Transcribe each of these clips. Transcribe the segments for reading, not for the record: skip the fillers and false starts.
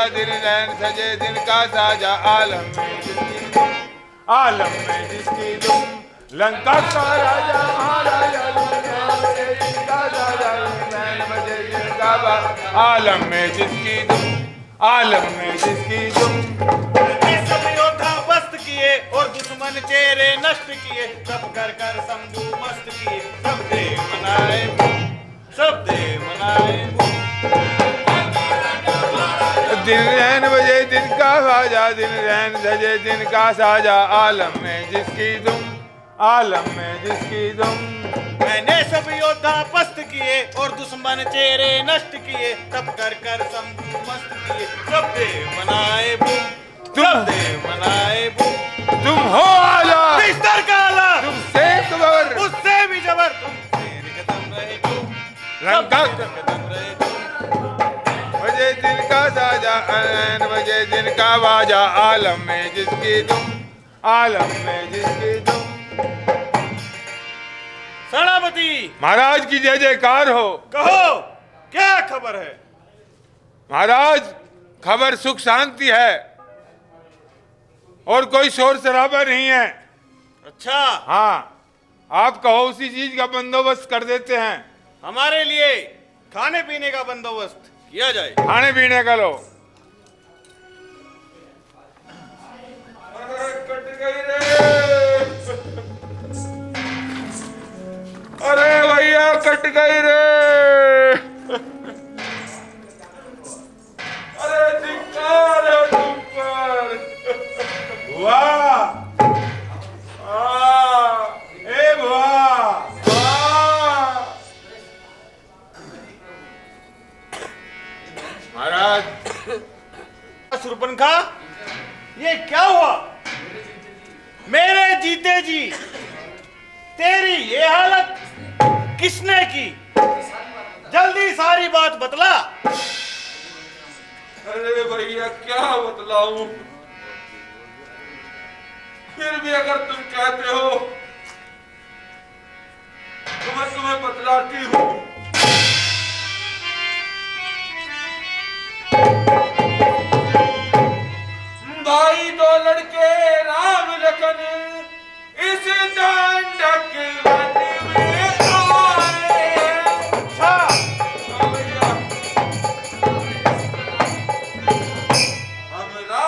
दिन रैन सजे दिन का साजा आलम में जिसकी धूम, आलम में जिसकी धूम, लंका का राजा महाराजा जिनका साजा रैन बजे दिन का आलम में जिसकी धूम, आलम में जिसकी धूम। सब योद्धा पस्त किए और दुश्मन चेहरे नष्ट किए, सब कर कर शंभू मस्त किए, सब देव मनाए, सब देव मनाए। दिन रैन बजे दिन का साजा दिन रैन सजे दिन का साजा आलम में जिसकी धूम, आलम में जिसकी धूम। मैंने सब योद्धा पस्त किए और दुश्मन चेहरे नष्ट किए, सब कर कर शंभू मस्त किए, सब देव मनाए बूम, सब देव मनाए बूम। तुम हो आला बिस्तर का आला, तुम शेख बबर, उससे भी जबर, तुम शेर कदम रहे तुम, लंका कदम रहे तुम। बजे दिन का साजा रैन बजे दिन का बाजा आलम में जिसकी धूम, आलम में जिसकी धूम। सेनापति महाराज की जय जयकार हो। कहो क्या खबर है? महाराज खबर सुख शांति है और कोई शोर शराबा नहीं है। अच्छा, हाँ, आप कहो उसी चीज का बंदोबस्त कर देते हैं। हमारे लिए खाने पीने का बंदोबस्त किया जाए। खाने पीने का लो। अरे भैया कट गई रे। अरे धिक्कार है तुम पर। वाह ए वाह वाह। महाराज सुरपनखा, ये क्या हुआ? मेरे जीते जी तेरी ये हालत किसने की? जल्दी सारी बात बतला। अरे भैया क्या बतलाऊं, फिर भी अगर तुम कहते हो तो मैं तुम्हें बतलाती हूँ। भाई दो लड़के राम लखन इस दांडक वन में आए। अच्छा, भैया हमरा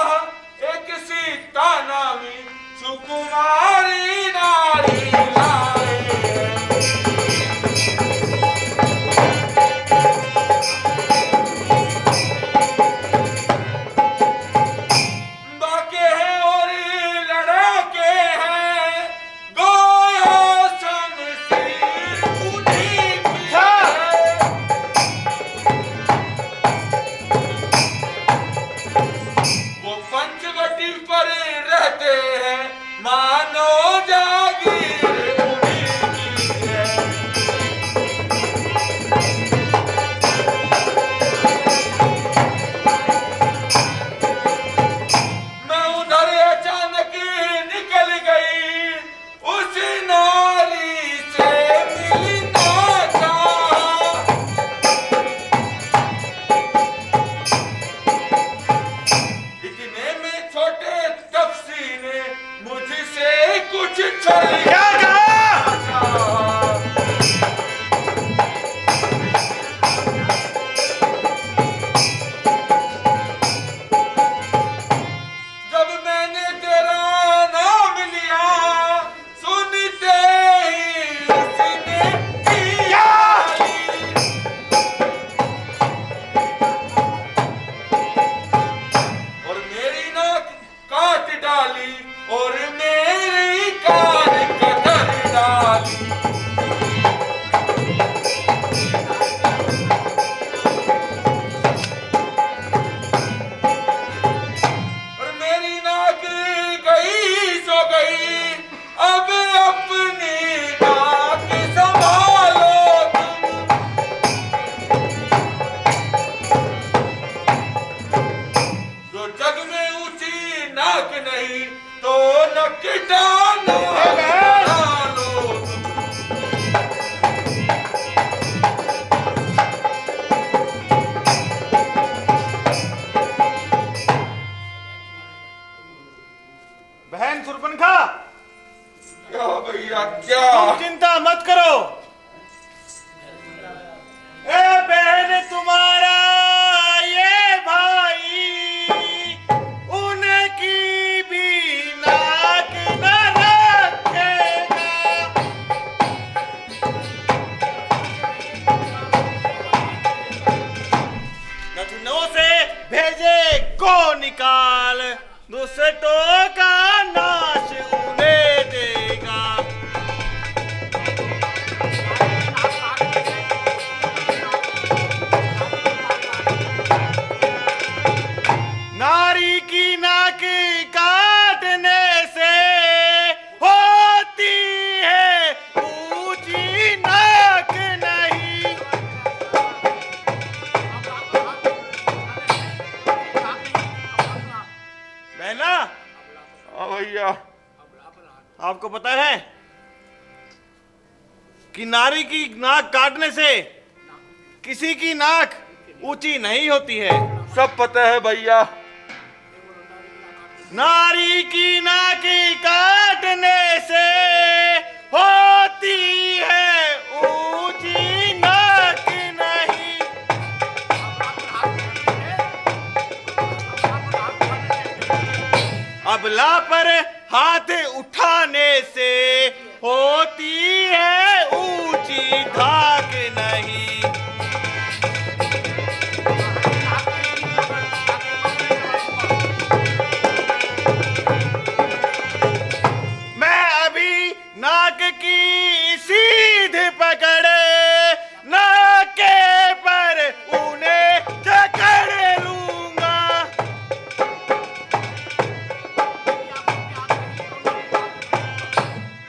एक सीता नामी सुकुमारी नारी लाए। निकाल, दुष्टों का नाश उन्हें देगा। नारी की नाक काटने से होती है ऊंची नाक नहीं। बहना, हाँ भैया, आपको पता है कि नारी की नाक काटने से किसी की नाक ऊंची नहीं होती है। सब पता है भैया। नारी की नाक काटने से होती है ऊंची नाक नहीं। अबला पर हाथ उठाने से होती है ऊंची धाक नहीं। नाक की सीध पकड़ नाके पर उन्हें जकड़ लूंगा।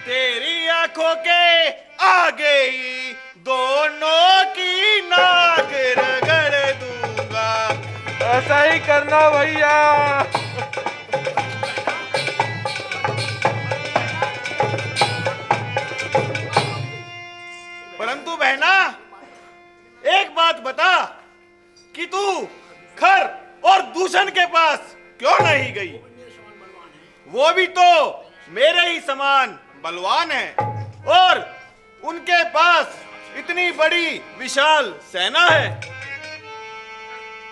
तेरी आंखों के आगे ही दोनों की नाक रगड़ दूंगा। ऐसा ही करना भैया। परंतु बहना, एक बात बता कि तू खर और दूषण के पास क्यों नहीं गई? वो भी तो मेरे ही समान बलवान है और उनके पास इतनी बड़ी विशाल सेना है।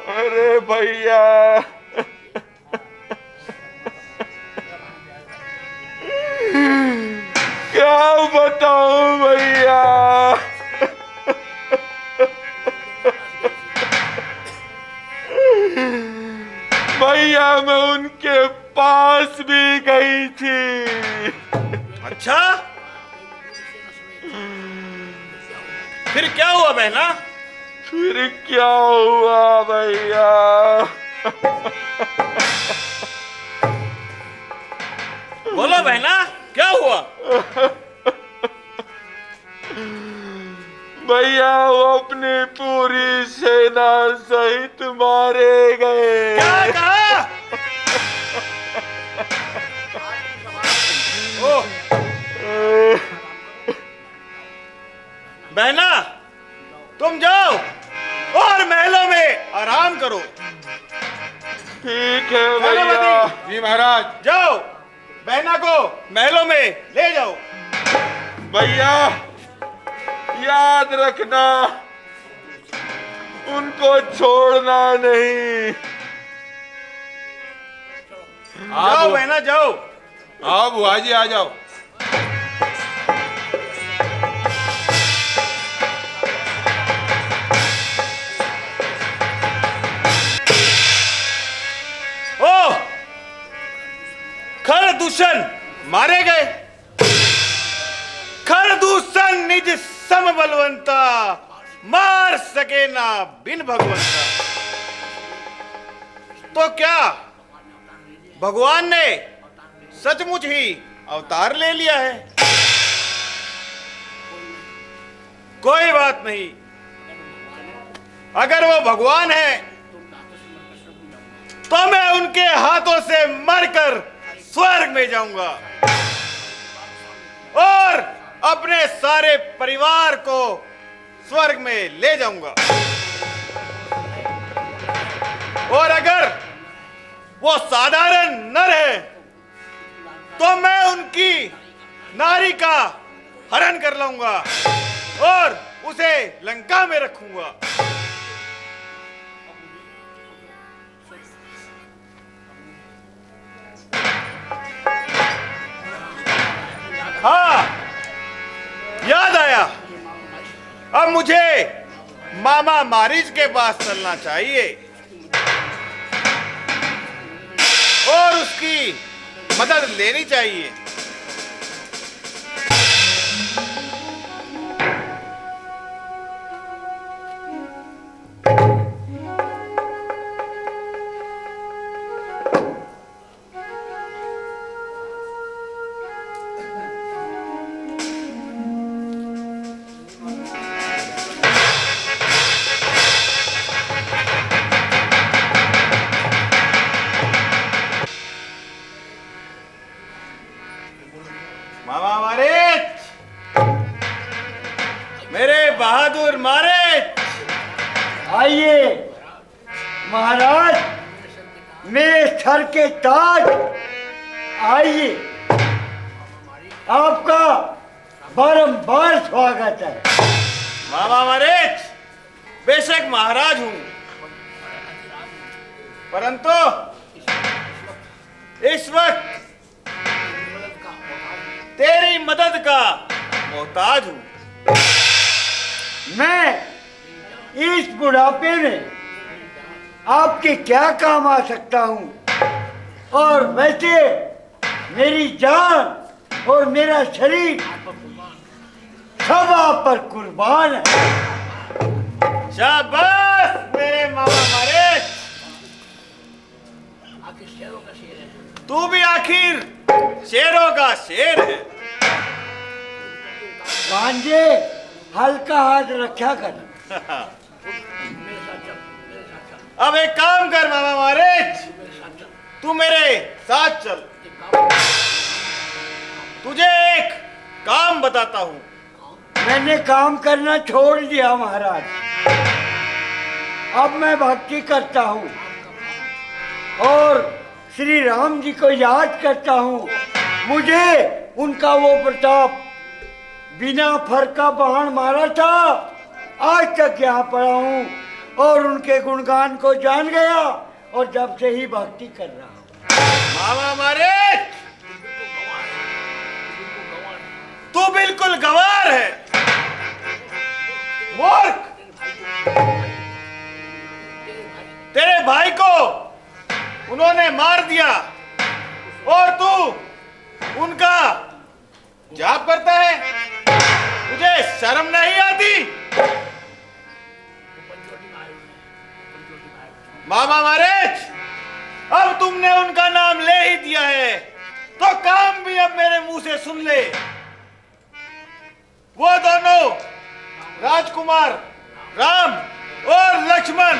अरे भैया, क्या बताऊं भैया। भैया मैं उनके पास भी गई थी। अच्छा, फिर क्या हुआ बहना? फिर क्या हुआ भैया? बोलो बहना, क्या हुआ? भैया वो अपनी पूरी सेना सहित मारे गए। क्या कहा? ओ बहना, तुम जाओ और महलों में आराम करो। ठीक है भैया। जी महाराज। जाओ, बहना को महलों में ले जाओ। भैया याद रखना, उनको छोड़ना नहीं। जाओ बहना, जाओ। आओ बुआ जी, आ जाओ। ओ खर दूषण मारे गए। खर दूषण निज सम बलवंता, मार सके ना बिन भगवंता। तो क्या भगवान ने सचमुच ही अवतार ले लिया है? कोई बात नहीं, अगर वो भगवान है तो मैं उनके हाथों से मरकर स्वर्ग में जाऊंगा और अपने सारे परिवार को स्वर्ग में ले जाऊंगा। और अगर वो साधारण नर है तो मैं उनकी नारी का हरण कर लाऊंगा और उसे लंका में रखूंगा। हाँ, याद आया, अब मुझे मामा मारीच के पास चलना चाहिए। और उसकी मदद लेनी चाहिए। मामा मारिच, मेरे बहादुर मारिच, आइए महाराज, मेरे सर के ताज, आइए, आपका बारंबार स्वागत है। मामा मारिच, बेशक महाराज हूं, परंतु इस वक्त तेरी मदद का मोहताज हूं। मैं इस बुढ़ापे में आपके क्या काम आ सकता हूं? और वैसे मेरी जान और मेरा शरीर सब आप पर कुर्बान है। शाबाश मेरे मामा मारे, तू भी आखिर शेरों का शेर है। भांजे, हल्का हाथ रखा कर। अब एक काम कर मामा मारे, तू मेरे साथ चल, तुझे एक काम बताता हूं। मैंने काम करना छोड़ दिया महाराज, अब मैं भक्ति करता हूँ और श्री राम जी को याद करता हूँ। मुझे उनका वो प्रताप, बिना फर का बाण मारा था, आज तक यहाँ पड़ा हूँ और उनके गुणगान को जान गया और जब से ही भक्ति कर रहा हूँ। मामा मारे, तू बिल्कुल गंवार है, मूर्ख। तेरे भाई को उन्होंने मार दिया और तू उनका जाप करता है, तुझे शर्म नहीं आती? मामा मारेच, अब तुमने उनका नाम ले ही दिया है तो काम भी अब मेरे मुंह से सुन ले। वो दोनों राजकुमार राम और लक्ष्मण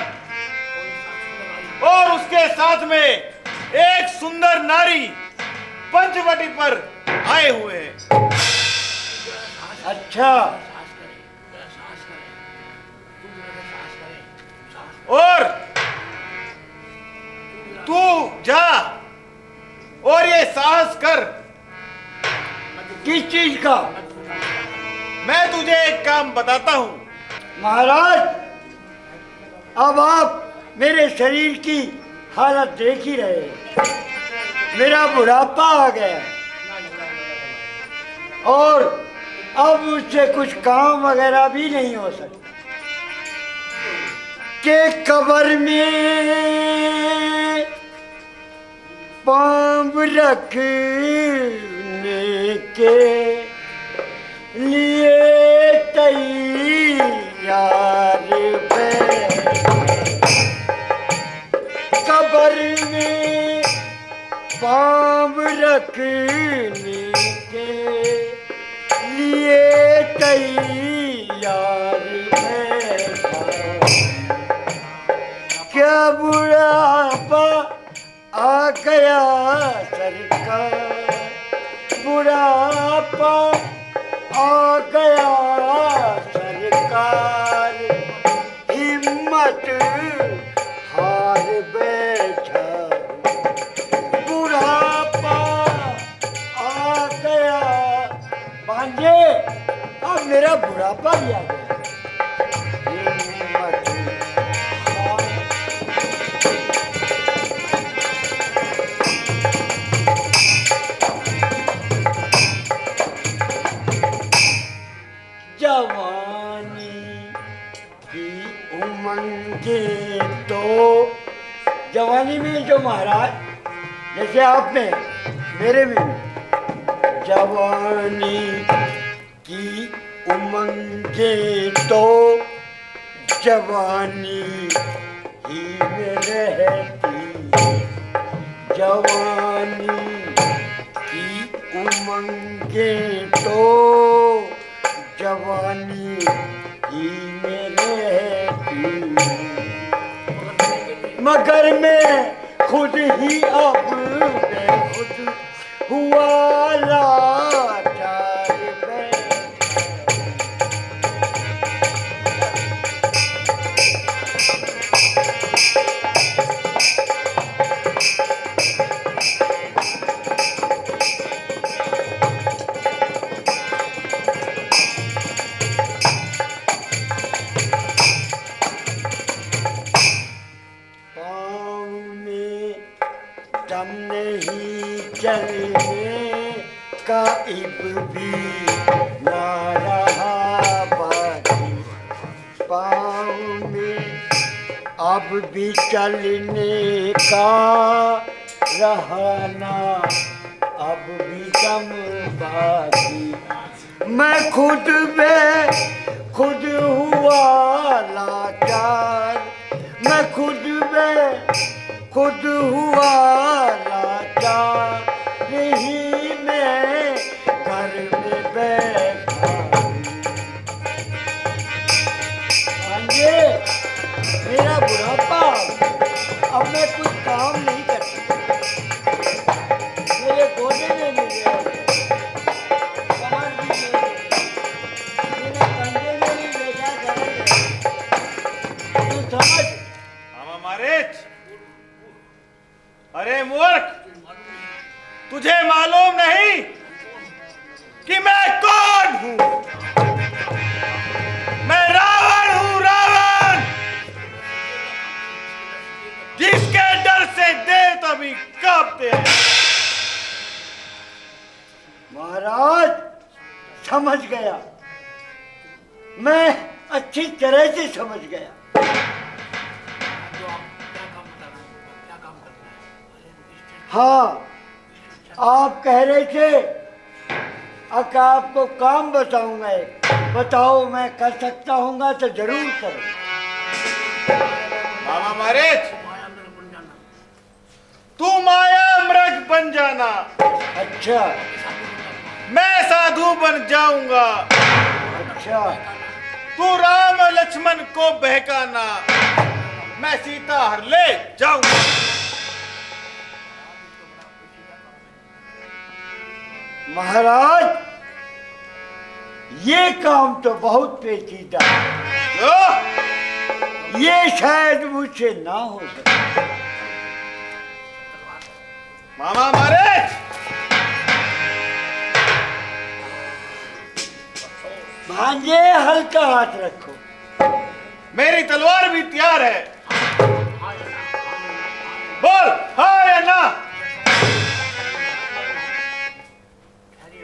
और उसके साथ में एक सुंदर नारी पंचवटी पर आए हुए हैं। अच्छा, और तू जा और ये साहस कर। किस चीज का? मैं तुझे एक काम बताता हूं। महाराज, अब आप मेरे शरीर की हालत देख ही रहे, मेरा बुढ़ापा आ गया और अब मुझसे कुछ काम वगैरह भी नहीं हो सकता। के कब्र में पाँव रखने के लिए तैयार कब्र में पाँव रखने के लिए तैयार क्या बुढ़ापा आ गया सरकार, बुढ़ापा आ गया सरकार, हिम्मत हार बैठा, बुढ़ापा आ गया। भांजे, अब मेरा बुढ़ापा भी आ गया। जवानी की उमंगे तो जवानी में जो महाराज जैसे आप में मेरे में भी। जवानी की उमंगे तो जवानी ही में रहती, जवानी की उमंगे तो जवानी ही में रहती, मगर मैं खुद ही अब बेखुद हुआ लाचार मैं। पाँव में दम नहीं चलने का इब भी ना रहा बाकी, पाँव में अब भी चलने का रहा ना अब भी दम बाकी, मैं खुद में खुद हुआ लाचार, मैं खुद में खुद हुआ लाचार, यही मैं घर में बैठा हूँ। आंगे मेरा बुढ़ापा, अब मैं कुछ काम नहीं कर सकता, मेरे गोदे में नहीं गया, कमर भी नहीं, मेरे कंधे में नहीं बैठा करेंगे। तू समझ मामा मारिच, अरे मूर्ख, तुझे मालूम नहीं कि मैं कौन हूं? मैं रावण हूं, रावण, जिसके डर से देवता भी कांपते हैं। महाराज समझ गया, मैं अच्छी तरह से समझ गया। हाँ, आप कह रहे थे अका आपको काम बताऊंगा, बताओ मैं कर सकता हूँगा तो जरूर करो। मामा मारिच, तू माया मृग बन जाना, अच्छा मैं साधु बन जाऊंगा। अच्छा, तू राम लक्ष्मण को बहकाना, मैं सीता हर ले जाऊंगा। महाराज ये काम तो बहुत पेचीदा है, क्यों? ये शायद मुझसे ना हो सके। मामा मारिच, भांजे हल्का हाथ रखो। मेरी तलवार भी तैयार है, बोल हाँ या ना।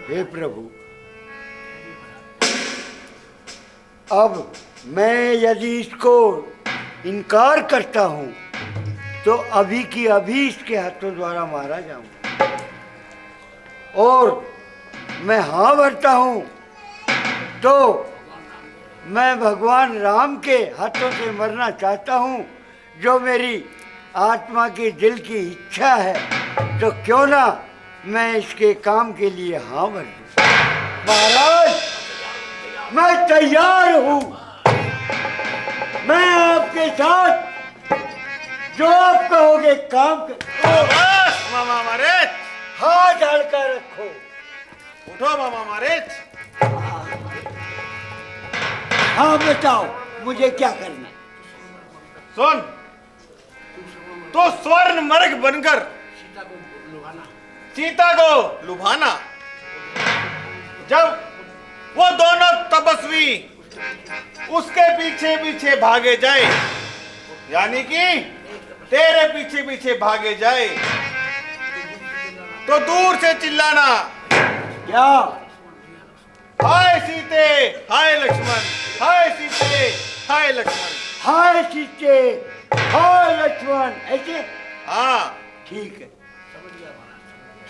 हे प्रभु, अब मैं यदि इसको इनकार करता हूं तो अभी की अभी इसके हाथों द्वारा मारा जाऊंगा, और मैं हाँ भरता हूं तो मैं भगवान राम के हाथों से मरना चाहता हूं, जो मेरी आत्मा की दिल की इच्छा है। तो क्यों ना मैं इसके काम के लिए हाँ भर दूं। महाराज मैं तैयार हूं, मैं आपके साथ जो आप कहोगे काम कर। बस मामा मारिच, हाथ हल्का रखो। उठो मामा मारिच। हाँ बताओ मुझे क्या करना है। सुन, तो स्वर्ण मर्ग बनकर सीता को लुभाना। जब वो दोनों तपस्वी उसके पीछे पीछे भागे जाए, यानी कि तेरे पीछे पीछे भागे जाए, तो दूर से चिल्लाना, क्या? हाय सीते, हाय लक्ष्मण, हाय सीते, हाय लक्ष्मण। हाय सीते, हाय लक्ष्मण, ऐसे? हाँ ठीक है।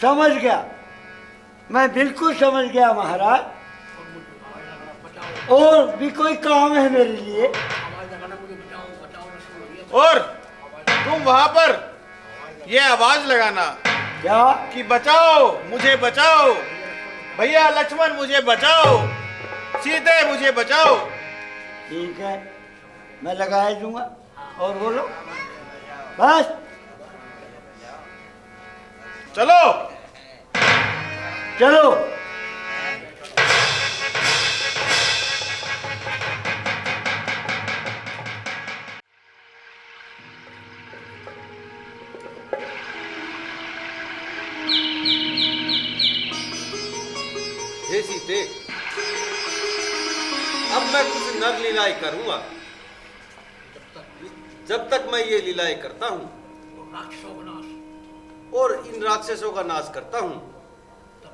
समझ गया, मैं बिल्कुल समझ गया महाराज। और भी कोई काम है मेरे लिए? और तुम वहां पर ये आवाज लगाना क्या? कि बचाओ, मुझे बचाओ, भैया लक्ष्मण मुझे बचाओ, सीते मुझे बचाओ। ठीक है, मैं लगा दूंगा। और बोलो बस। चलो चलो। हे सीते, अब मैं कुछ नर लीलाएं करूंगा। जब तक मैं ये लीलाएं करता हूं और इन राक्षसों का नाश करता हूं,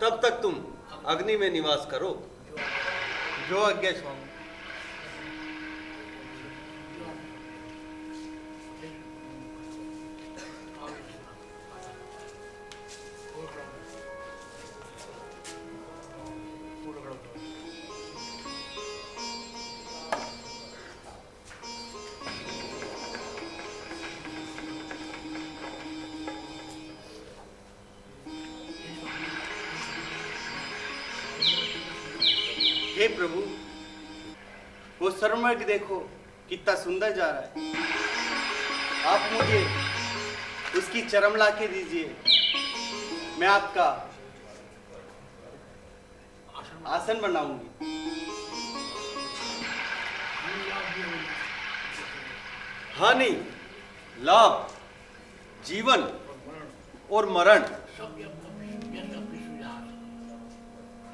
तब तक तुम अग्नि में निवास करो। जो आज्ञा स्वामी। हे प्रभु, वो सरमर्ग देखो कितना सुंदर जा रहा है। आप मुझे उसकी चरम ला के दीजिए, मैं आपका आसन बनाऊंगी। हानि, लाभ, जीवन और मरण,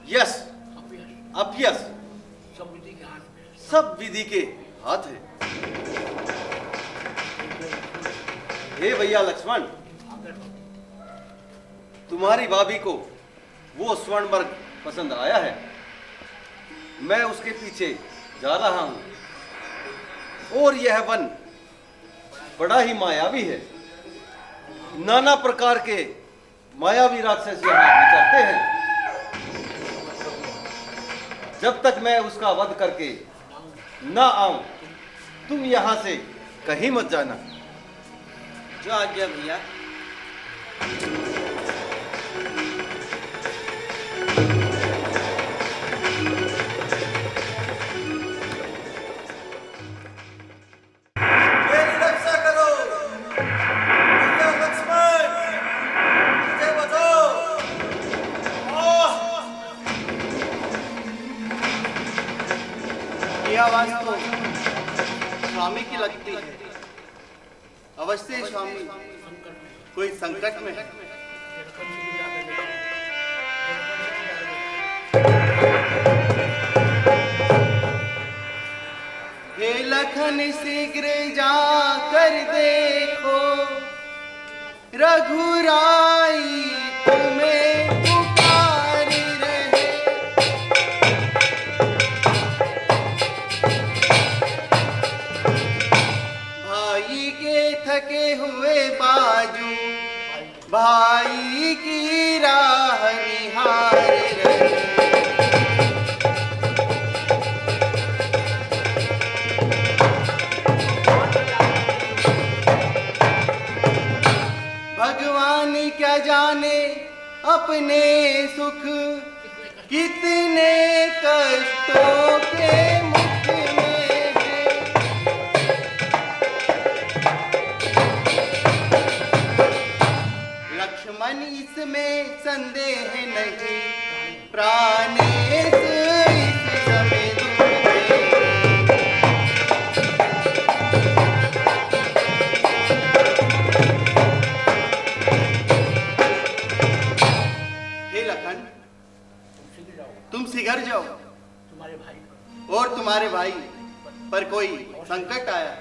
यश, अपयश, सब विधि के हाथ है। हे भैया लक्ष्मण, तुम्हारी भाभी को वो स्वर्णमर्ग पसंद आया है। मैं उसके पीछे जा रहा हूं और यह वन बड़ा ही मायावी है। नाना प्रकार के मायावी राक्षस यहाँ विचरते हैं। जब तक मैं उसका वध करके ना आऊं, तुम यहां से कहीं मत जाना। जो आज्ञा भैया। मेरी रक्षा करो भैया लक्ष्मण, मुझे बचाओ। ये आवाज तो स्वामी की लगती है। अवश्य ही स्वामी कोई संकट में है। हे लखन शीघ्र जा कर देखो, रघुराई तुम्हें पुकार रहे। भाई के थके हुए बाजू भाई की राह निहार रहे। भगवान क्या जाने अपने सुख कितने कष्टों के मुख में है। लक्ष्मण इसमें संदेह नहीं, प्राणेश इस समय दूर। हे लखन, तुम शीघ्र जाओ। और तुम्हारे भाई पर कोई संकट आया,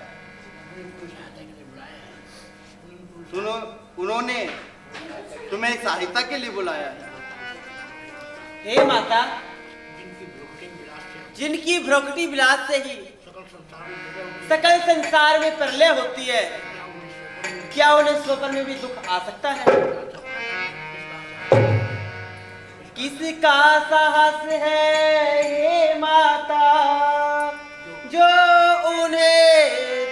सुनो, उन्होंने तुम्हें सहायता के लिए बुलाया है। हे माता, जिनकी भ्रुकुटी विलास से ही सकल संसार में प्रलय होती है, क्या उन्हें स्वप्न में भी दुख आ सकता है? किसका साहस है ये माता जो उन्हें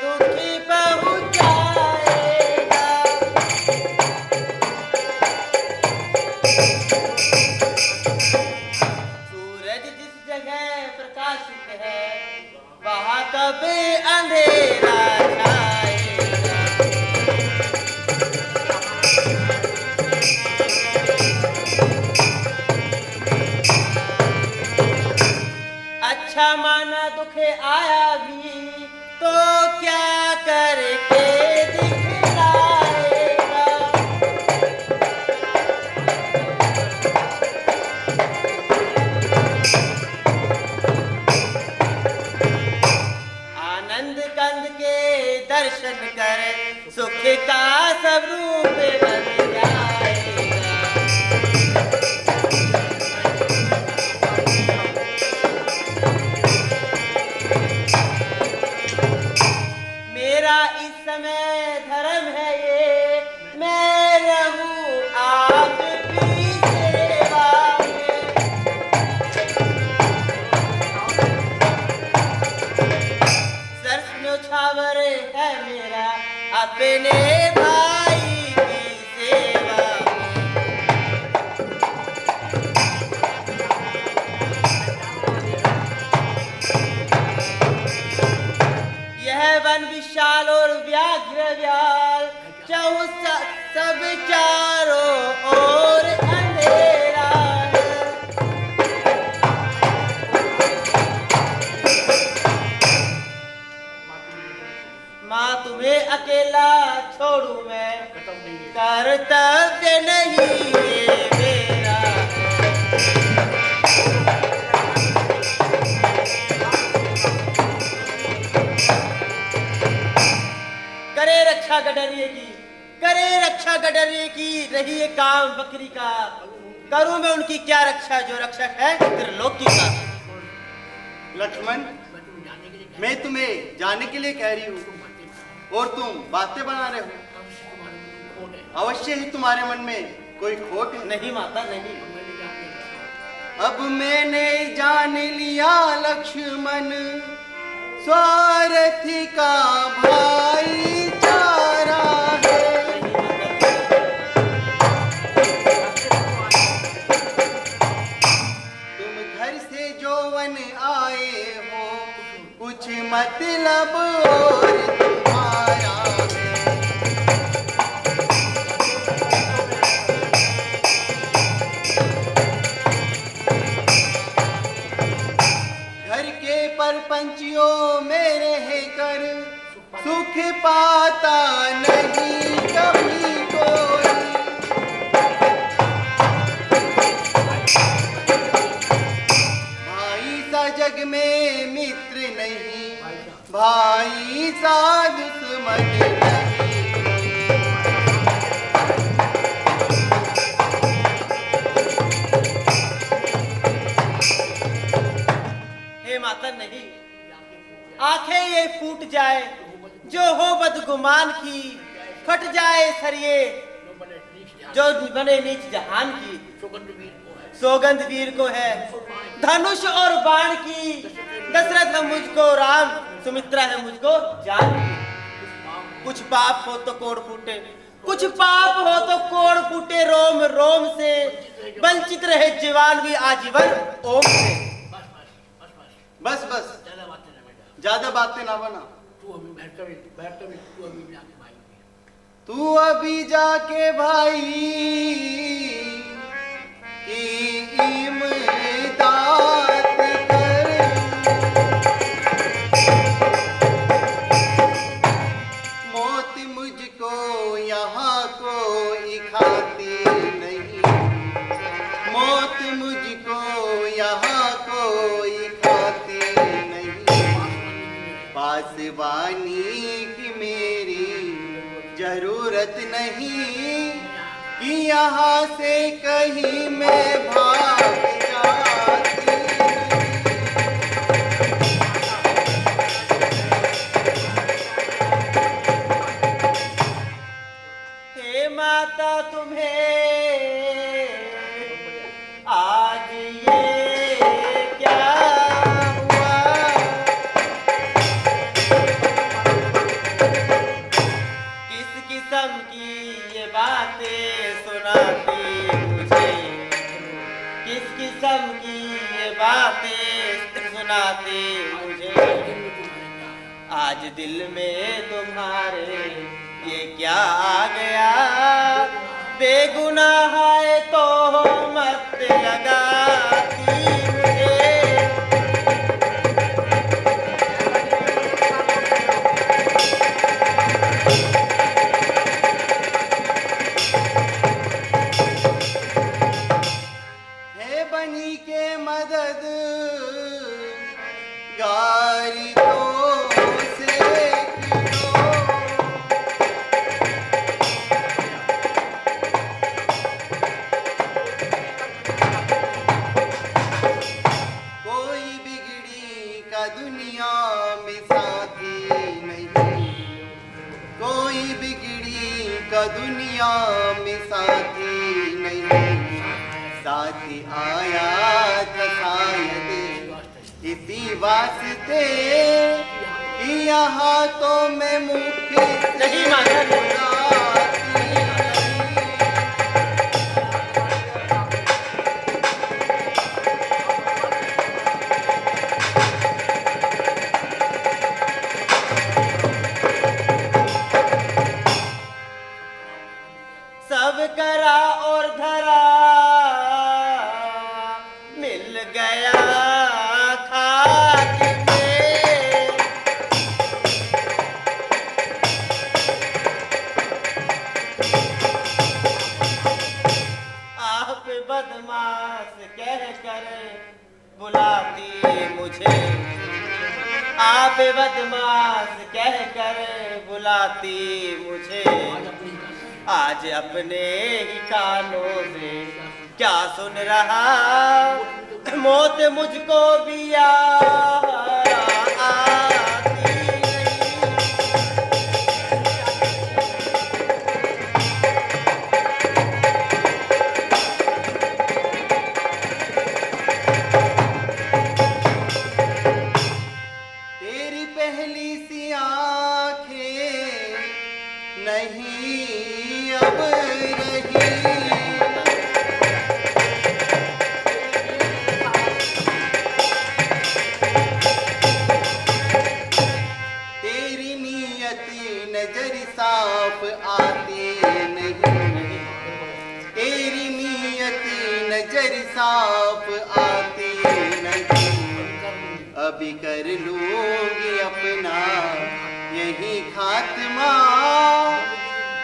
दुखी पहुंचाएगा। सूरज जिस जगह प्रकाशित है वहां कभी अंधेरा छाएगा। अच्छा माना दुख आया भी तो क्या करके दिखलाएगा। आनंद कंद के दर्शन कर सुख का सब रूप बन जाएगा। मेरा इस समय धर्म है ये मैं रहूं आपकी सेवा में। सर्फ न्योछावर है मेरा अपने भाई की सेवा में। यह वन विशाल और व्याघ्र व्याल सब चारों ओर अंधेरा है। माँ तुम्हें अकेला छोड़ू मैं कर्तव्य नहीं ये मेरा है। करे रक्षा गडरिए की, करे रक्षा गडरिए की, रही है काम बकरी का। करूं मैं उनकी क्या रक्षा जो रक्षक है त्रिलोकी का। लक्ष्मण, मैं तुम्हें जाने के लिए कह रही हूँ और तुम बातें बना रहे हो। अवश्य ही तुम्हारे मन में कोई खोट है। नहीं माता नहीं। अब मैंने जान लिया लक्ष्मण स्वार्थी का भाईचारा है। तुम घर से जौवन आए हो कुछ मतलब और तुम्हारा है। घर के परपंचियों में रह कर सुख पाता नहीं कभी कोई। भाई सा जग में मित्र नहीं, भाई सा दुश्मन नहीं। हे माता नहीं। आंखें ये फूट जाए जो हो बदगुमान की, फट जाए सरिये जो बने नीच जहान की। सौगंध वीर को है धनुष और बाण की, दशरथ है मुझको राम, सुमित्रा है मुझको जान की। कुछ पाप हो तो कोड़ फूटे, कुछ पाप हो तो कोड़ फूटे रोम रोम से, वंचित रहे जीवान भी आजीवन ओम से। बस बस ज्यादा बातें ना बना। तू अभी जाके भाई की इमदाद कर। मौत मुझको यहाँ कोई खाती नहीं, मौत मुझको यहाँ कोई खाती नहीं। पासवानी की मेरी जरूरत नहीं कि यहाँ से कहीं मैं भाग जाती। हे माता तुम्हें आ किस्म की ये बातें सुनाती मुझे, किस किस्म की ये बातें सुनाती मुझे। आज दिल में तुम्हारे ये क्या आ गया, बेगुनाह है तो मत लगाती मुझे। है बनी के मदद गारी तो से कियो। कोई बिगड़ी का दुनिया में साथी नहीं, कोई बिगड़ी का दुनिया में साथी नहीं। साथी आया था शायद इसी वास्ते कि यहाँ तो मैं मुख्य नहीं माना। सब करा और धरा मिल गया खाक में। आप बदमाश कह कर बुलाती मुझे, आप बदमाश कह कर बुलाती मुझे। आज अपने ही कानों से क्या सुन रहा, मौत मुझको भी आती नहीं। तेरी पहली सी आंखें नहीं अब रही, तेरी नियति नजर साफ आती नहीं, तेरी नियति नजर साफ आती नहीं। अभी कर लूंगी अपना यही खात्मा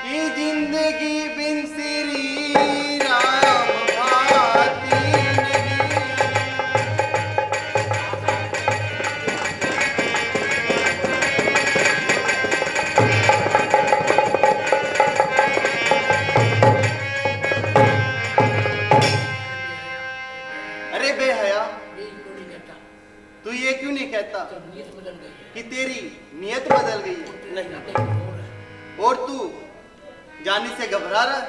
कि जिंदगी बिन श्री राम भाती नहीं। अरे बेहया, तू ये क्यों नहीं कहता कि तेरी नियत बदल गई है? नहीं। और तू जाने से घबरा रहा है?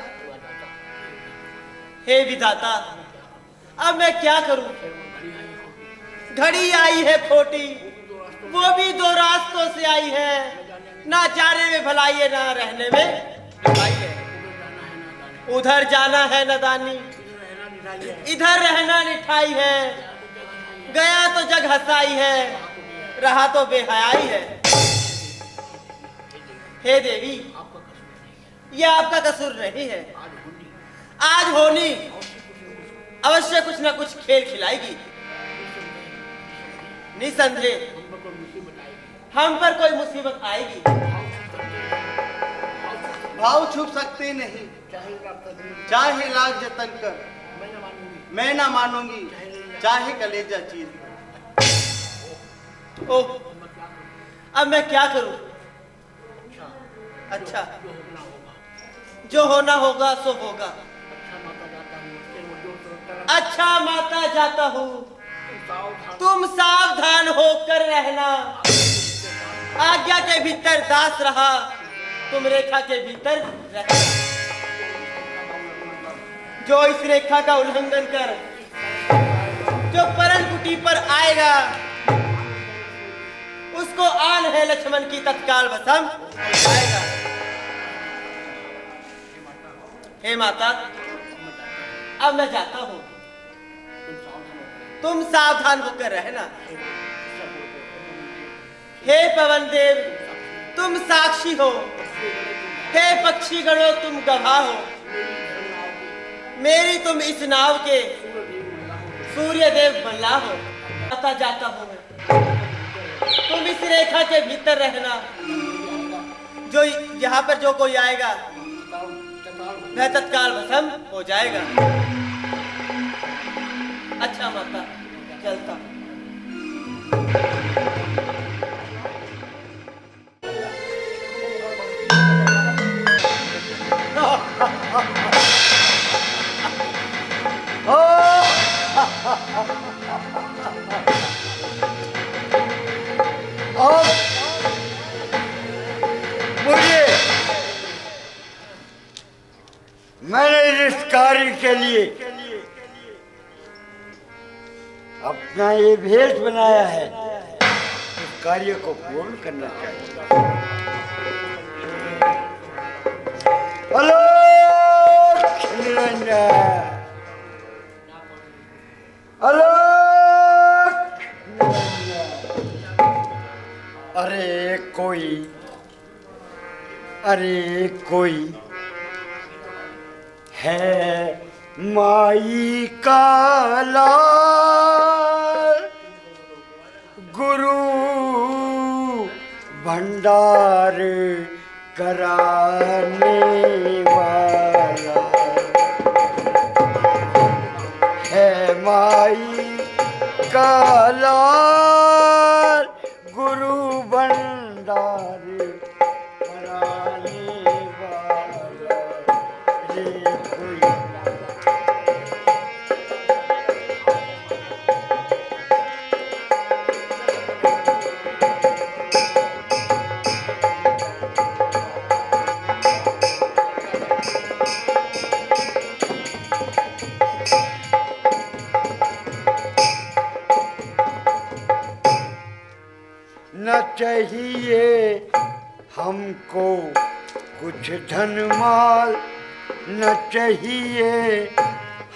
हे विधाता, अब मैं क्या करूं? घड़ी आई है खोटी, वो भी दो रास्तों से आई है। ना जाने में भलाई है, ना रहने में भलाई है। उधर जाना है नादानी, इधर रहना निठाई है। गया तो जग हंसाई है, रहा तो बेहयाई है। हे देवी, यह आपका कसूर नहीं है। आज होनी अवश्य कुछ ना कुछ खेल खिलाएगी। निसंदेह हम पर कोई मुसीबत आएगी। भाव छुप सकते नहीं, चाहे लाख जतन कर मैं ना मानूंगी, चाहे कलेजा चीर। ओह, अब मैं क्या करूं? अच्छा, जो होना होगा सो होगा। अच्छा माता जाता हूँ, तुम सावधान होकर रहना। आज्ञा के भीतर दास रहा, तुम रेखा के भीतर रहना। जो इस रेखा का उल्लंघन कर जो परन कुटी पर आएगा, उसको आन है लक्ष्मण की तत्काल भस्म हो जाएगा। माता, अब मैं जाता हूँ, तुम सावधान होकर रहना। हे पवन देव, तुम साक्षी हो, हे पक्षी गणों तुम गवाह हो, मेरी तुम इस नाव के सूर्य देव बल्ला हो। आता जाता हूँ मैं, तुम इस रेखा के भीतर रहना, जो यहाँ पर जो कोई आएगा वह तत्काल भस्म हो जाएगा। अच्छा माता, चलता हूँ। अब मुझे मैंने इस कार्य के लिए अपना ये भेष बनाया है, उस कार्य को पूर्ण करना चाहिए। अलोक निरंजन, अलोक निरंजन। अरे कोई है माई का लाल, गुरु भंडार कराने वाला है, माई का लाल, गुरु भंडार कराने वाला। ये कोई न चाहिए हमको कुछ धन माल, न चाहिए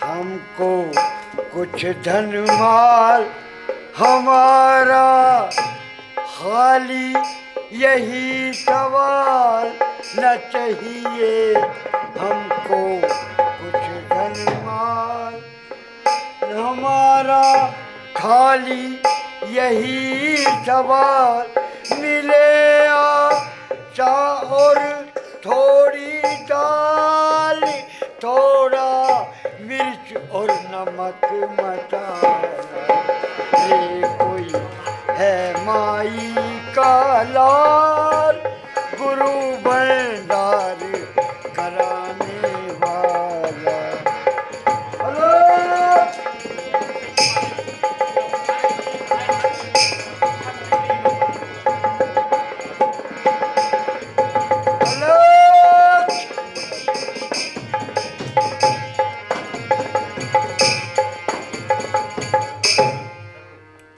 हमको कुछ धन माल, हमारा खाली यही सवाल। न चाहिए हमको कुछ धन माल, हमारा खाली यही सवाल। मिले आशा और थोड़ी दाल, थोड़ा मिर्च और नमक मसाला। ये कोई है माई का लाल, गुरु भंडार कराने वाला।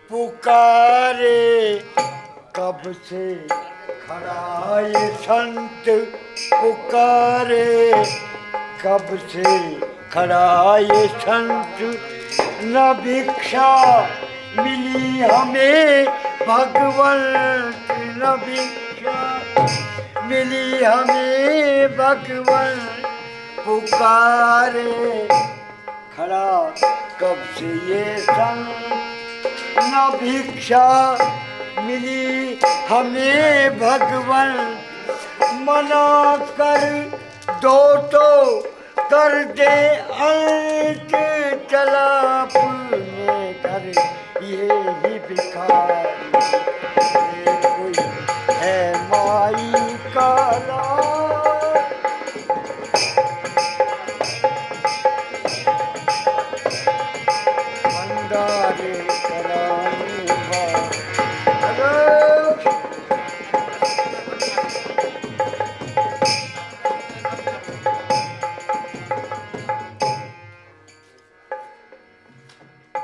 पुकारे कब से खड़ा ये संत, पुकारे कब से खड़ा ये संत। न भिक्षा मिली हमें भगवंत, न भिक्षा मिली हमें भगवंत। पुकारे खड़ा कब से ये संत, न भिक्षा मिली हमें भगवन। मना कर दो तो कर दे अंत, चला अपने घर ये ही भिखारी। ये कोई है माई का लाल, भंडार कराने वाला।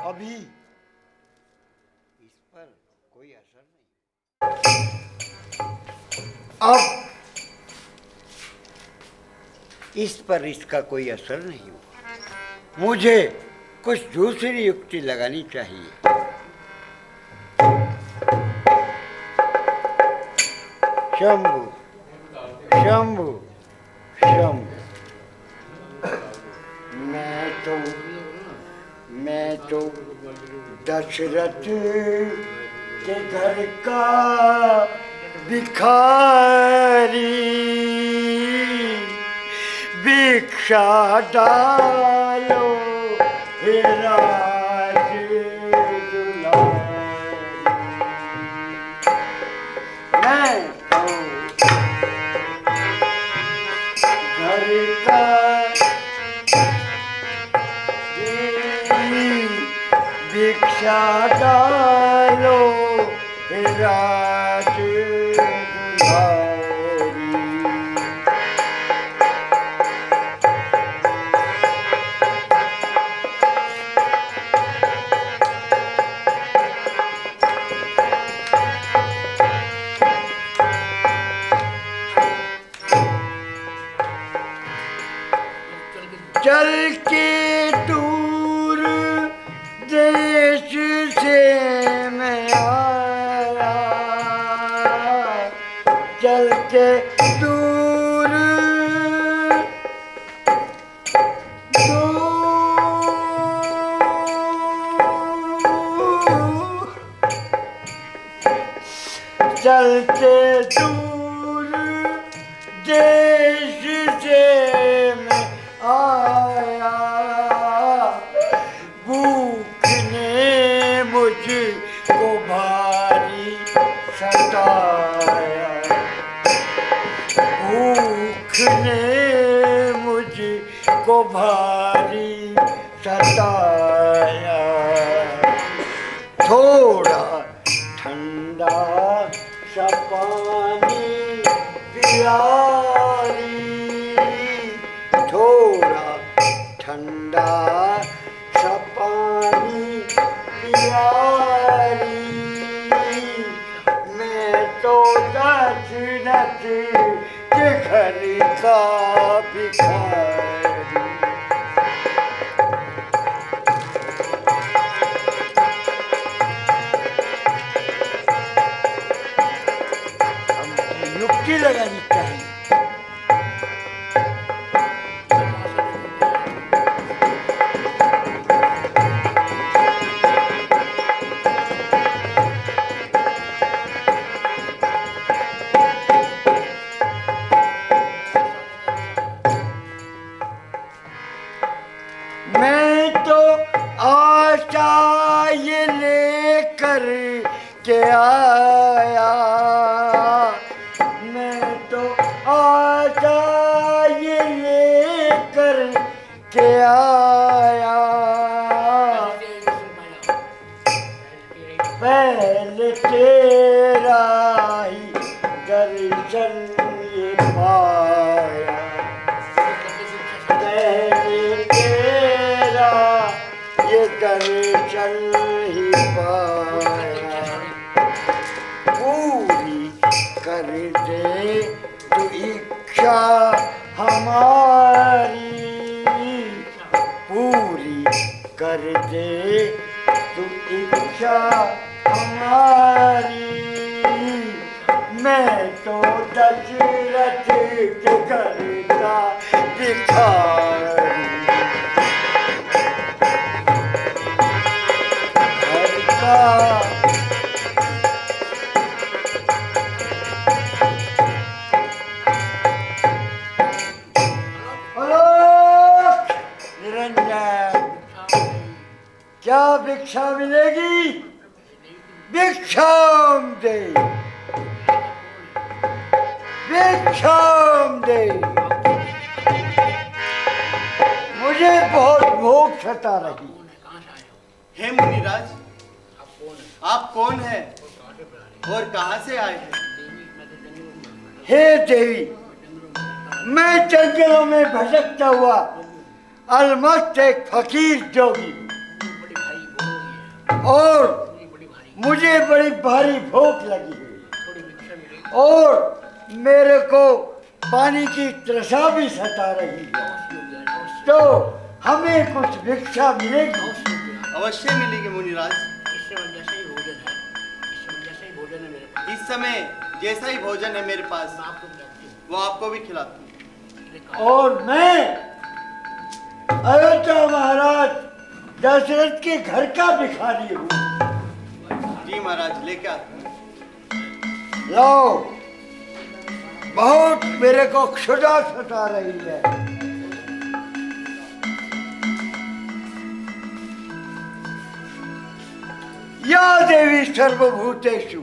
अभी इस पर कोई असर नहीं। अब इस पर इसका कोई असर नहीं हुआ। मुझे कुछ दूसरी युक्ति लगानी चाहिए। शंभु शंभु शंभु, मैं तो दशरथ के घर का भिखारी, भिक्षा डालो हे राज दुलारी। मैं तो घर का भिक्षा डालो हे राज दुलारी। चल के दूर देश से मैं आया, चल के दूर चलते दूर देश से मैं आया, भूख ने मुझको भारी सताया, भूख ने मुझको भारी सताया। थोड़ा ठंडा सा पानी पियारी, थोड़ा ठंडा सा पानी पियारी। मैं तो दशरथ के घर का भिखारी। युक्ति लगानी चाहिए। मैं तो आशा ये लेकर के आया, मैं तो आशा ये लेकर के आया। पहले तेरा ही दर्शन ये पाया, पहले तेरा ये दर्शन ही पाया। पूरी कर दे तू इच्छा हमारी, पूरी कर दे तू इच्छा हमारी। मैं तो दशरथ के घर का भिखारी, घर का निरंजन, क्या भिक्षा मिलेगी? भिक्षाम दे, भिक्षाम दे। मुझे बहुत भूख सता रही। हे मुनिराज, आप कौन हैं और कहां से आए हैं? हे देवी, मैं जंगलों में भटकता हुआ अलमस्त एक फकीर जोगी, और मुझे बड़ी भारी भूख लगी हुई, और मेरे को पानी की तृषा भी सता रही है, तो हमें कुछ भिक्षा मिलेगी। अवश्य मिलेगी मुनिराज। इस समय जैसा ही भोजन है मेरे पास वो आपको भी खिलाता हूँ। और मैं अयोध्या महाराज दशरथ के घर का भिखारी हूँ। जी महाराज, लेके आता हूँ। लाओ, बहुत मेरे को क्षुधा सता रही है। या देवी सर्वभूतेषु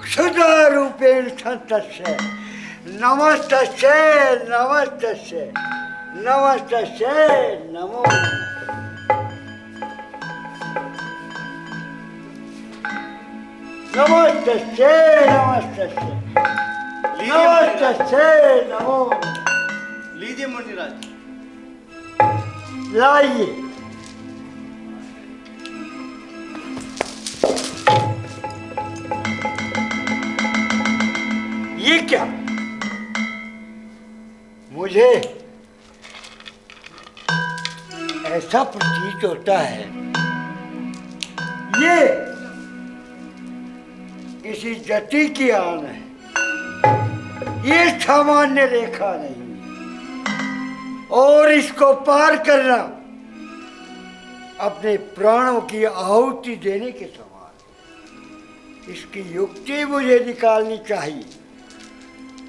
क्षुधा रूपेण संतस्य नमस्तस्यै नमस्तस्यै नमस्तस्यै नमो नमस्तस्यै नमस्तस्यै नमस्तस्यै नमो। लीजिए मुनिराज। लाइए। ये क्या? मुझे ऐसा प्रतीत होता है ये किसी जति की आन है, ये सामान्य रेखा नहीं, और इसको पार करना अपने प्राणों की आहुति देने के समान। इसकी युक्ति मुझे निकालनी चाहिए,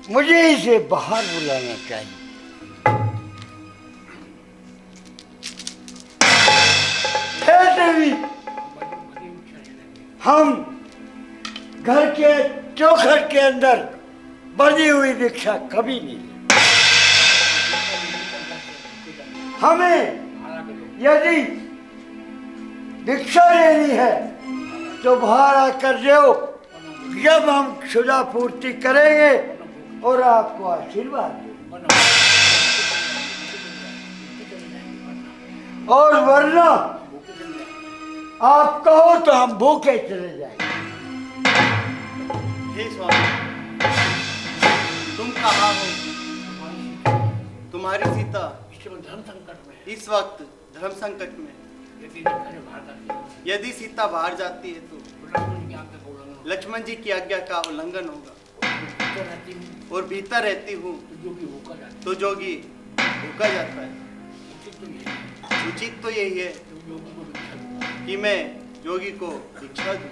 मुझे इसे बाहर बुलाना चाहिए। हे देवी, हम घर के चौखट के अंदर बनी हुई भिक्षा कभी नहीं ली। हमें यदि भिक्षा लेनी है तो बाहर आकर दो, जब हम क्षुधा पूर्ति करेंगे और आपको आशीर्वाद देंगे। और वरना आप कहो तो हम भूखे चले जाएंगे। हे स्वामी, तुम कहाँ हो? तुम्हारी सीता इस वक्त धर्म संकट में। यदि सीता बाहर जाती है तो लक्ष्मण जी की आज्ञा का उल्लंघन होगा, और भीतर रहती हूँ तो जोगी भूखा जाता है। उचित तो यही है कि मैं जोगी को भिक्षा दूं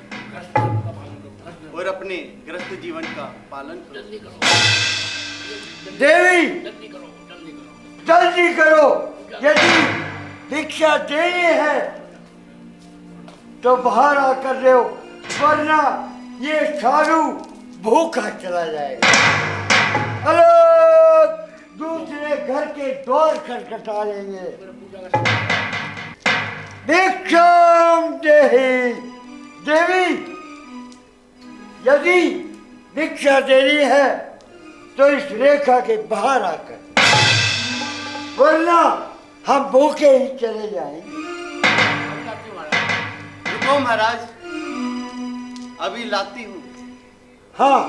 और अपने ग्रस्त जीवन का पालन करूं। देवी, जल्दी करो, यदि भिक्षा देनी है तो बाहर आकर दो, वरना ये साधु भूखा चला जाएगा। हेलो, दूसरे घर के द्वार खटखटा लेंगे। भिक्षाम देहि। देवी, यदि भिक्षा देनी है तो इस रेखा के बाहर आकर, वरना हम भूखे ही चले जाएंगे। रुको महाराज, अभी लाती हूँ। हाँ,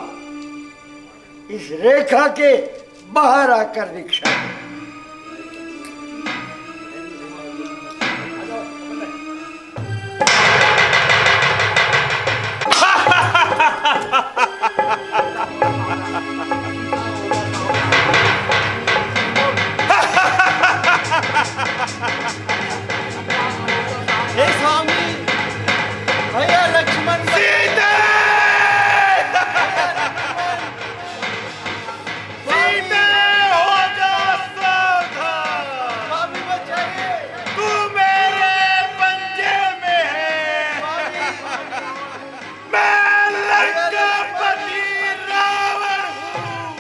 इस रेखा के बाहर आकर भिक्षा दे। हे स्वामी, भैया लक्ष्मण सीता! सीता, हो जा सावधान! स्वामी बचाइए। तू मेरे पंजे में है। मैं लंकापति रावण हूँ।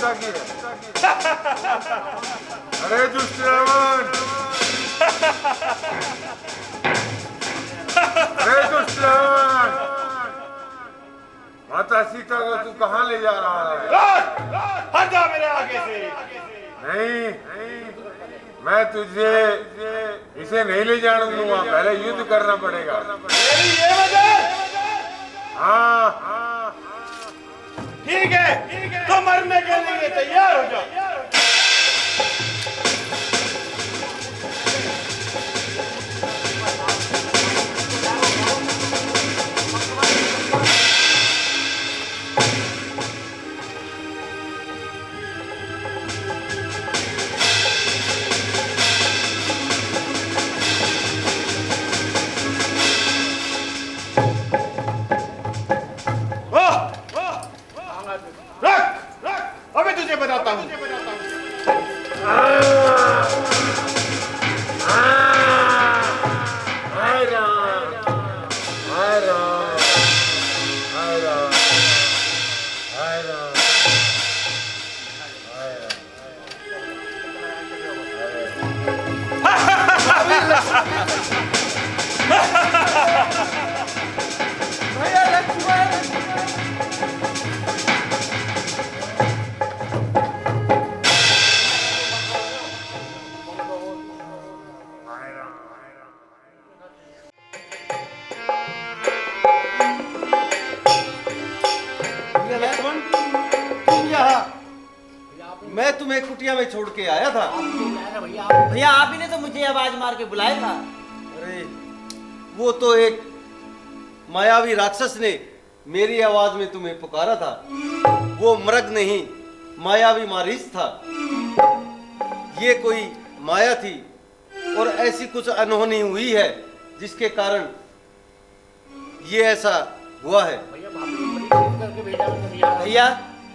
सीता की है। अरे दुष्ट रावण, अरे दुष्ट रावण, माता सीता को तू कहाँ ले जा रहा है? हट जा मेरे आगे से। नहीं, मैं तुझे इसे नहीं ले जाने दूंगा, पहले युद्ध करना पड़ेगा। मेरी ये वजह। हाँ, ठीक है, तो मरने के लिए तैयार हो जाओ। अभी तुझे बताता हूँ। लक्ष्मण, तुम यहाँ? मैं तुम्हें कुटिया में छोड़ के आया था। भैया आप ही ने तो मुझे आवाज मार के बुलाया था। अरे वो तो एक मायावी राक्षस ने मेरी आवाज में तुम्हें पुकारा था। वो मृग नहीं, मायावी मारीच था। ये कोई माया थी और ऐसी कुछ अनहोनी हुई है जिसके कारण ये ऐसा हुआ है। भैया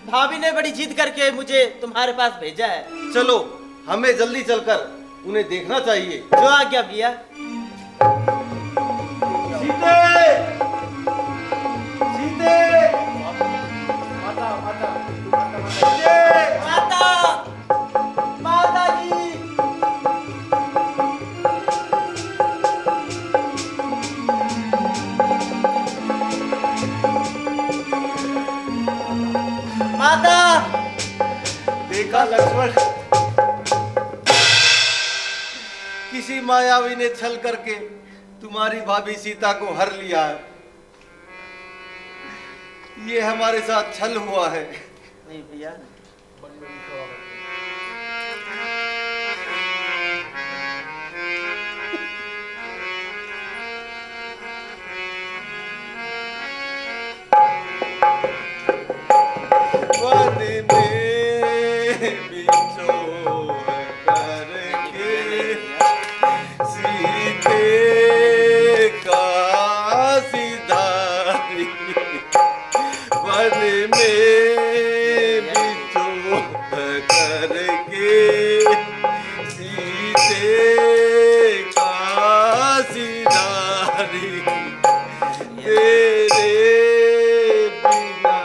भाभी ने बड़ी जिद करके मुझे तुम्हारे पास भेजा है। चलो, हमें जल्दी चलकर उन्हें देखना चाहिए। जो आज्ञा भैया। सीते! सीते! माता, माता जी। माता। देखा लक्ष्मण, किसी मायावी ने छल करके तुम्हारी भाभी सीता को हर लिया है। ये हमारे साथ छल हुआ है। नहीं भैया। वन में बिछोड़ करके सीते का सिधारी, वन में बिछोड़ करके सीते का सिधारी, तेरे बिना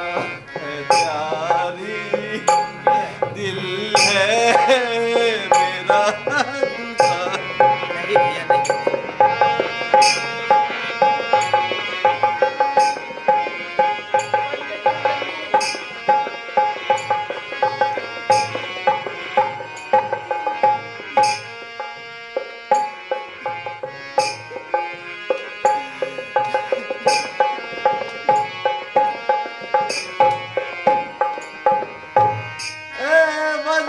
है प्यारी, दिल है मेरा दूसरा। नहीं भैया नहीं। वन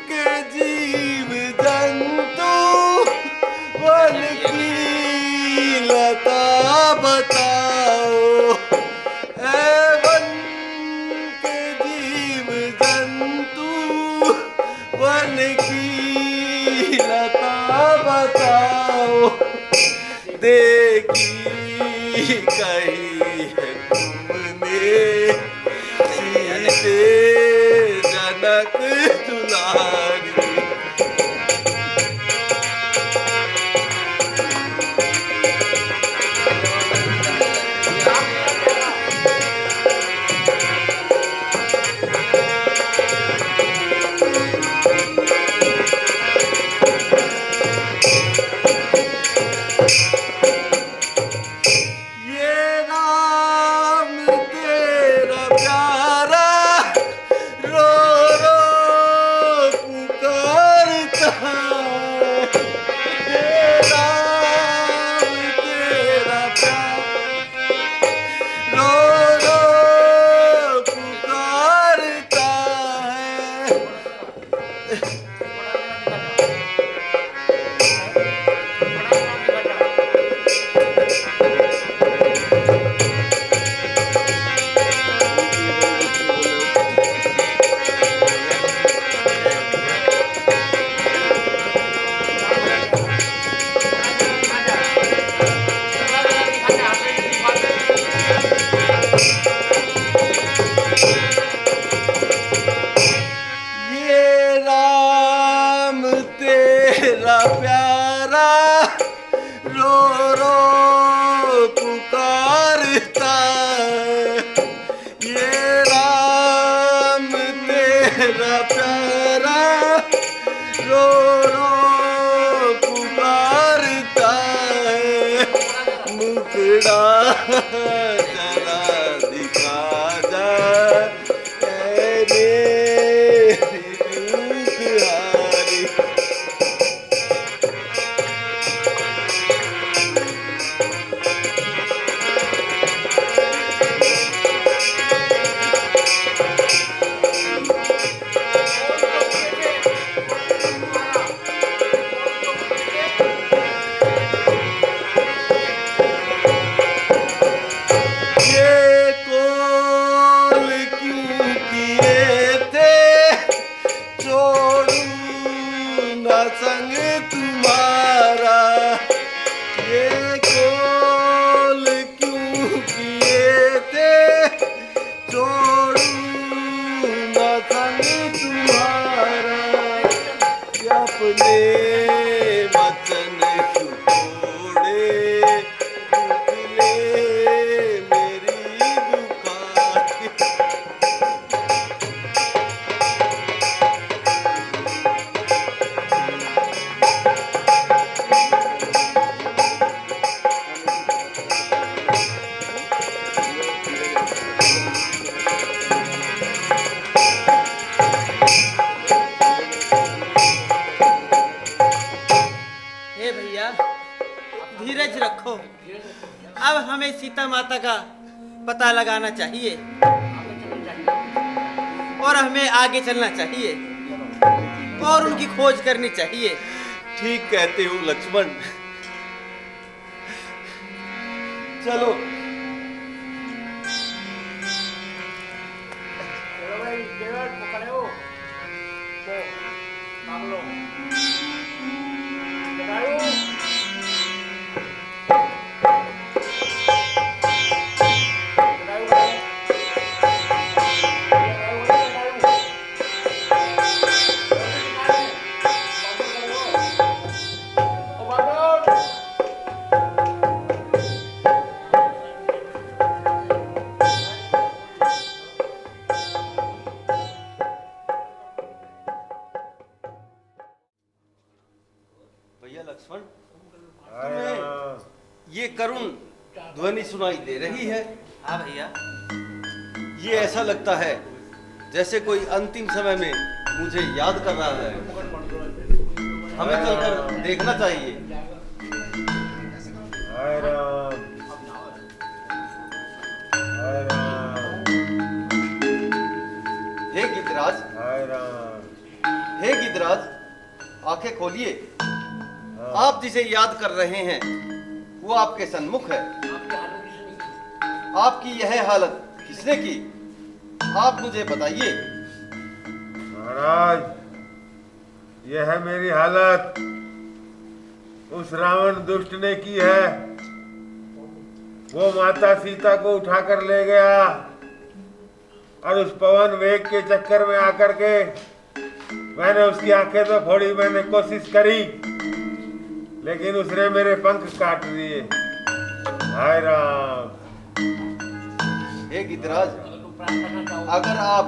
के जीव जंतु, वन की लता बताओ। वन के जीव जंतु, वन की लता बताओ। देखी कही है तुमने सीते जनक दुलारी। रो रो पुकारता ये राम तेरा प्यारा रो रो पुकारता है मुखड़ा जरा दिखा जा संग तुम्हारा ये कोल क्यों किए थे छोड़ूंगा संग तुम्हारा अपने वचन क्यों तोड़े निकले मेरी बुखार धीरज रखो। अब हमें सीता माता का पता लगाना चाहिए और हमें आगे चलना चाहिए और उनकी खोज करनी चाहिए। ठीक कहते हो लक्ष्मण, चलो। भैया लक्ष्मण, तुम्हें ये करुण ध्वनि सुनाई दे रही है? हाँ भैया। ये ऐसा लगता है जैसे कोई अंतिम समय में मुझे याद कर रहा है। हमें चलकर देखना चाहिए। हाय राम, हाय राम, हे गिद्धराज, हाय राम। हे गिद्धराज, आंखें खोलिए। आप जिसे याद कर रहे हैं वो आपके सन्मुख है। आपकी यह हालत किसने की? आप मुझे बताइए। महाराज, यह है मेरी हालत उस रावण दुष्ट ने की है। वो माता सीता को उठाकर ले गया और उस पवन वेग के चक्कर में आकर के मैंने उसकी आंखें तो फोड़ी, मैंने कोशिश करी, लेकिन उसने मेरे पंख काट दिए। हाय राम। हे गिद्धराज, अगर आप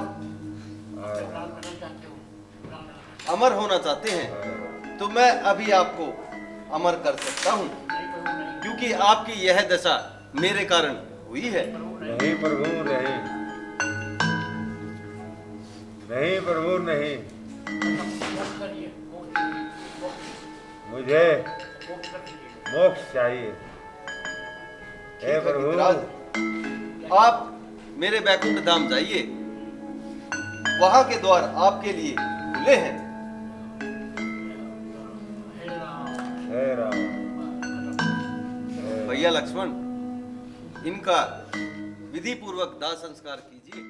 अमर होना चाहते हैं तो मैं अभी आपको अमर कर सकता हूं, क्योंकि आपकी यह दशा मेरे कारण हुई है। नहीं प्रभु, नहीं, नहीं प्रभु, नहीं। मुझे मोक्ष चाहिए। हे प्रभु, गिद्धराज, आप मेरे बैकुंठ धाम जाइए। वहां के द्वार आपके लिए खुले हैं। हे राम। भैया लक्ष्मण, इनका विधि पूर्वक दाह संस्कार कीजिए।